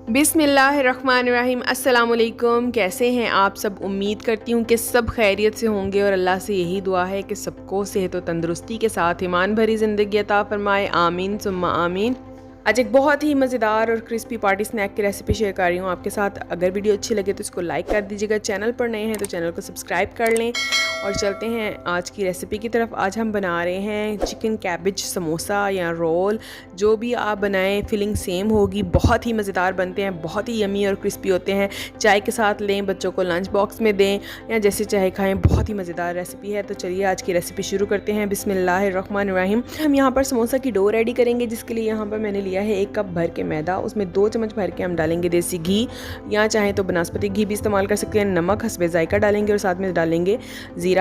बिस्मिल्लाहिर्रहमानिर्रहीम। अस्सलाम वालेकुम। कैसे हैं आप सब? उम्मीद करती हूँ कि सब खैरियत से होंगे और अल्लाह से यही दुआ है कि सबको सेहत व तंदुरुस्ती के साथ ईमान भरी ज़िंदगी अता फरमाए। आमीन सुम्मा आमीन। आज एक बहुत ही मज़ेदार और क्रिस्पी पार्टी स्नैक की रेसिपी शेयर कर रही हूँ आपके साथ। अगर वीडियो अच्छी लगे तो इसको लाइक कर दीजिएगा। चैनल पर नए हैं तो चैनल को सब्सक्राइब कर लें और चलते हैं आज की रेसिपी की तरफ। आज हम बना रहे हैं चिकन कैबेज समोसा या रोल। जो भी आप बनाएं फिलिंग सेम होगी। बहुत ही मज़ेदार बनते हैं, बहुत ही यमी और क्रिस्पी होते हैं। चाय के साथ लें, बच्चों को लंच बॉक्स में दें या जैसे चाहे खाएं। बहुत ही मज़ेदार रेसिपी है। तो चलिए आज की रेसिपी शुरू करते हैं। बिस्मिल्लाहिर्रहमानिर्रहीम। हम यहाँ पर समोसा की डो रेडी करेंगे, जिसके लिए यहाँ पर मैंने लिया है 1 कप भर के मैदा। उसमें 2 चम्मच भर के हम डालेंगे देसी घी, या चाहे तो बनस्पति घी भी इस्तेमाल कर सकते हैं। नमक हस्बे जायका डालेंगे और साथ में डालेंगे ज़ीरा।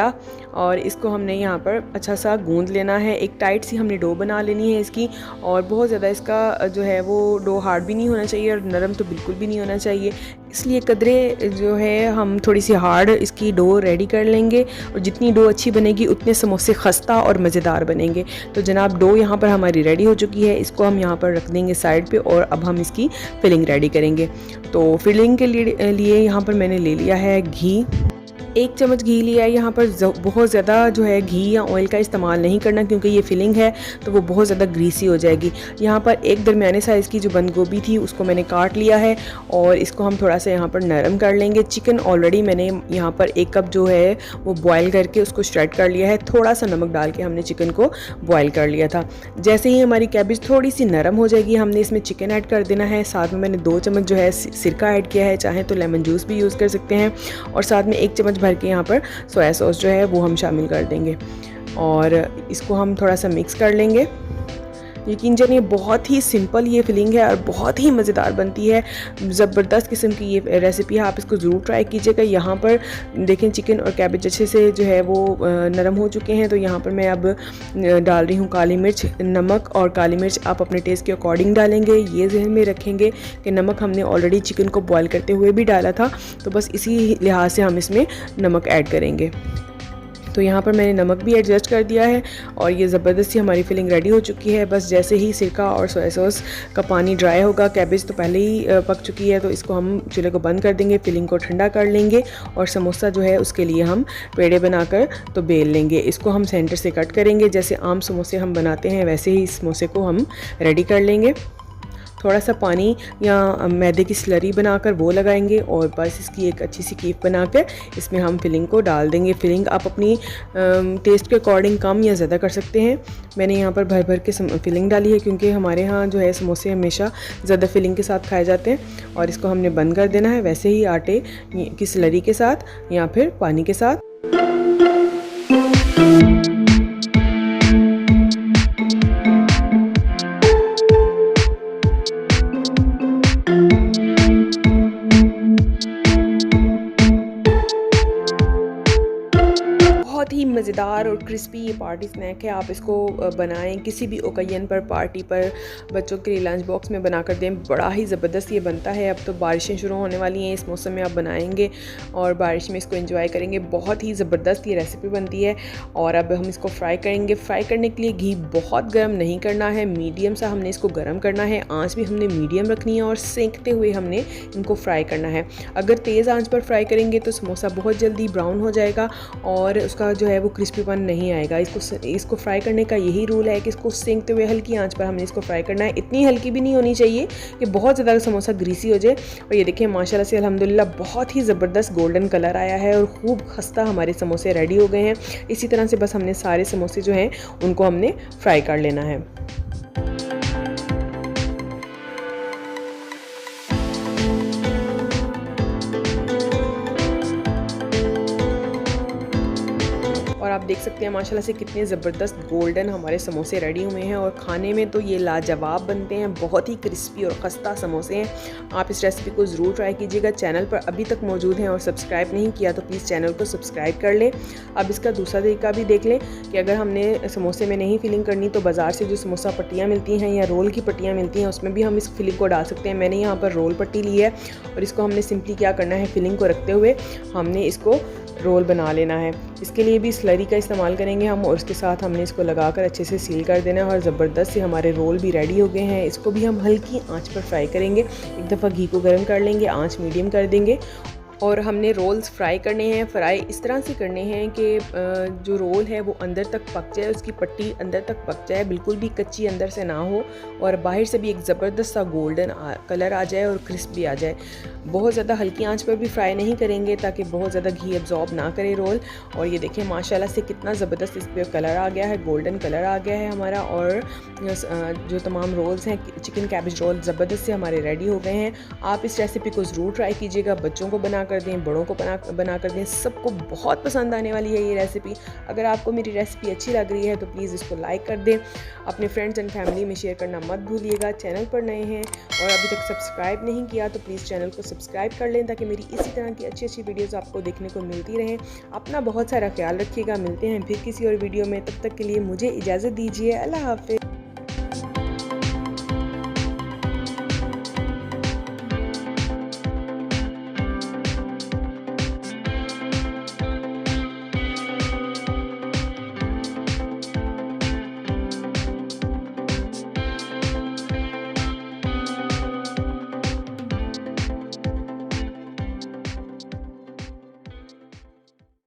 और इसको हमने यहाँ पर अच्छा सा गूंद लेना है। एक टाइट सी हमने डो बना लेनी है इसकी। और बहुत ज़्यादा इसका जो है वो डो हार्ड भी नहीं होना चाहिए और नरम तो बिल्कुल भी नहीं होना चाहिए। इसलिए कदरे जो है हम थोड़ी सी हार्ड इसकी डो रेडी कर लेंगे। और जितनी डो अच्छी बनेगी उतने समोसे खस्ता और मज़ेदार बनेंगे। तो जनाब डो यहाँ पर हमारी रेडी हो चुकी है। इसको हम यहाँ पर रख देंगे साइड पे और अब हम इसकी फिलिंग रेडी करेंगे। तो फिलिंग के लिए यहाँ पर मैंने ले लिया है घी। 1 चम्मच घी लिया है। यहाँ पर बहुत ज़्यादा जो है घी या ऑयल का इस्तेमाल नहीं करना, क्योंकि ये फिलिंग है तो वो बहुत ज़्यादा ग्रीसी हो जाएगी। यहाँ पर एक दरमियाने साइज़ की जो बंद गोभी थी उसको मैंने काट लिया है और इसको हम थोड़ा सा यहाँ पर नरम कर लेंगे। चिकन ऑलरेडी मैंने यहाँ पर 1 कप जो है वो बॉयल करके उसको श्रेड कर लिया है। थोड़ा सा नमक डाल के हमने चिकन को बॉयल कर लिया था। जैसे ही हमारी कैबेज थोड़ी सी नरम हो जाएगी, हमने इसमें चिकन ऐड कर देना है। साथ में मैंने 2 चम्मच जो है सिरका ऐड किया है, चाहे तो लेमन जूस भी यूज़ कर सकते हैं। और साथ में 1 चम्मच भर के यहाँ पर सोया सॉस जो है वो हम शामिल कर देंगे और इसको हम थोड़ा सा मिक्स कर लेंगे। यकीन जानिए बहुत ही सिंपल ये फिलिंग है और बहुत ही मज़ेदार बनती है। ज़बरदस्त किस्म की ये रेसिपी है, आप इसको ज़रूर ट्राई कीजिएगा। यहाँ पर देखें चिकन और कैबेज अच्छे से जो है वो नरम हो चुके हैं। तो यहाँ पर मैं अब डाल रही हूँ काली मिर्च। नमक और काली मिर्च आप अपने टेस्ट के अकॉर्डिंग डालेंगे। ये जहन में रखेंगे कि नमक हमने ऑलरेडी चिकन को बॉयल करते हुए भी डाला था, तो बस इसी लिहाज से हम इसमें नमक ऐड करेंगे। तो यहाँ पर मैंने नमक भी एडजस्ट कर दिया है और ये ज़बरदस्त सी हमारी फिलिंग रेडी हो चुकी है। बस जैसे ही सिरका और सोया सॉस का पानी ड्राई होगा, कैबेज तो पहले ही पक चुकी है, तो इसको हम चूल्हे को बंद कर देंगे, फिलिंग को ठंडा कर लेंगे और समोसा जो है उसके लिए हम पेड़े बनाकर तो बेल लेंगे। इसको हम सेंटर से कट करेंगे। जैसे आम समोसे हम बनाते हैं वैसे ही इस समोसे को हम रेडी कर लेंगे। थोड़ा सा पानी या मैदे की स्लरी बनाकर वो लगाएंगे और बस इसकी एक अच्छी सी कीप बनाकर इसमें हम फिलिंग को डाल देंगे। फिलिंग आप अपनी टेस्ट के अकॉर्डिंग कम या ज़्यादा कर सकते हैं। मैंने यहाँ पर भर भर के फिलिंग डाली है, क्योंकि हमारे यहाँ जो है समोसे हमेशा ज़्यादा फिलिंग के साथ खाए जाते हैं। और इसको हमने बंद कर देना है वैसे ही आटे की स्लरी के साथ या फिर पानी के साथ। बहुत ही मज़ेदार और क्रिस्पी ये पार्टी स्नैक है। आप इसको बनाएं किसी भी ओकेजन पर, पार्टी पर, बच्चों के लिए लंच बॉक्स में बनाकर दें। बड़ा ही ज़बरदस्त ये बनता है। अब तो बारिशें शुरू होने वाली हैं, इस मौसम में आप बनाएंगे और बारिश में इसको एंजॉय करेंगे। बहुत ही ज़बरदस्त ये रेसिपी बनती है। और अब हम इसको फ्राई करेंगे। फ्राई करने के लिए घी बहुत गर्म नहीं करना है, मीडियम सा हमने इसको गर्म करना है। आँच भी हमने मीडियम रखनी है और सेंकते हुए हमने इनको फ्राई करना है। अगर तेज़ आँच पर फ्राई करेंगे तो समोसा बहुत जल्दी ब्राउन हो जाएगा और उसका जो है वो क्रिस्पीपन नहीं आएगा। इसको फ्राई करने का यही रूल है कि इसको सेंकते हुए हल्की आंच पर हमने इसको फ्राई करना है। इतनी हल्की भी नहीं होनी चाहिए कि बहुत ज़्यादा समोसा ग्रीसी हो जाए। और ये देखिए माशाल्लाह से अल्हम्दुलिल्लाह बहुत ही ज़बरदस्त गोल्डन कलर आया है और खूब खस्ता हमारे समोसे रेडी हो गए हैं। इसी तरह से बस हमने सारे समोसे जो हैं उनको हमने फ्राई कर लेना है। और आप देख सकते हैं माशाल्लाह से कितने ज़बरदस्त गोल्डन हमारे समोसे रेडी हुए हैं और खाने में तो ये लाजवाब बनते हैं। बहुत ही क्रिस्पी और खस्ता समोसे हैं। आप इस रेसिपी को ज़रूर ट्राई कीजिएगा। चैनल पर अभी तक मौजूद हैं और सब्सक्राइब नहीं किया तो प्लीज़ चैनल को सब्सक्राइब कर लें। अब इसका दूसरा तरीका भी देख लें कि अगर हमने समोसे में नहीं फिलिंग करनी तो बाज़ार से जो समोसा पट्टियाँ मिलती हैं या रोल की पट्टियाँ मिलती हैं उसमें भी हम इस फिलिंग को डाल सकते हैं। मैंने यहाँ पर रोल पट्टी ली है और इसको हमने सिंपली क्या करना है, फिलिंग को रखते हुए हमने इसको रोल बना लेना है। इसके लिए भी स्लरी का का इस्तेमाल करेंगे हम, और उसके साथ हमने इसको लगाकर अच्छे से सील कर देना है। और ज़बरदस्त से हमारे रोल भी रेडी हो गए हैं। इसको भी हम हल्की आंच पर फ्राई करेंगे। एक दफ़ा घी को गर्म कर लेंगे, आंच मीडियम कर देंगे और हमने रोल्स फ्राई करने हैं। फ्राई इस तरह से करने हैं कि जो रोल है वो अंदर तक पक जाए, उसकी पट्टी अंदर तक पक जाए, बिल्कुल भी कच्ची अंदर से ना हो, और बाहर से भी एक ज़बरदस्त सा गोल्डन कलर आ जाए और क्रिस्प भी आ जाए। बहुत ज़्यादा हल्की आंच पर भी फ्राई नहीं करेंगे ताकि बहुत ज़्यादा घी एब्जॉर्ब ना करे रोल। और ये देखें माशाल्लाह से कितना ज़बरदस्त इस पर कलर आ गया है, गोल्डन कलर आ गया है हमारा। और जो तमाम रोल्स हैं, चिकन कैबेज रोल ज़बरदस्त से हमारे रेडी हो गए हैं। आप इस रेसिपी को ज़रूर ट्राई कीजिएगा, बच्चों को बना कर दें, बड़ों को बना कर दें, सबको बहुत पसंद आने वाली है ये रेसिपी। अगर आपको मेरी रेसिपी अच्छी लग रही है तो प्लीज़ इसको लाइक कर दें, अपने फ्रेंड्स एंड फैमिली में शेयर करना मत भूलिएगा। चैनल पर नए हैं और अभी तक सब्सक्राइब नहीं किया तो प्लीज़ चैनल को सब्सक्राइब कर लें ताकि मेरी इसी तरह की अच्छी अच्छी वीडियोज़ आपको देखने को मिलती रहें। अपना बहुत सारा ख्याल रखिएगा। मिलते हैं फिर किसी और वीडियो में, तब तक के लिए मुझे इजाज़त दीजिए। अल्लाह हाफ़िज़।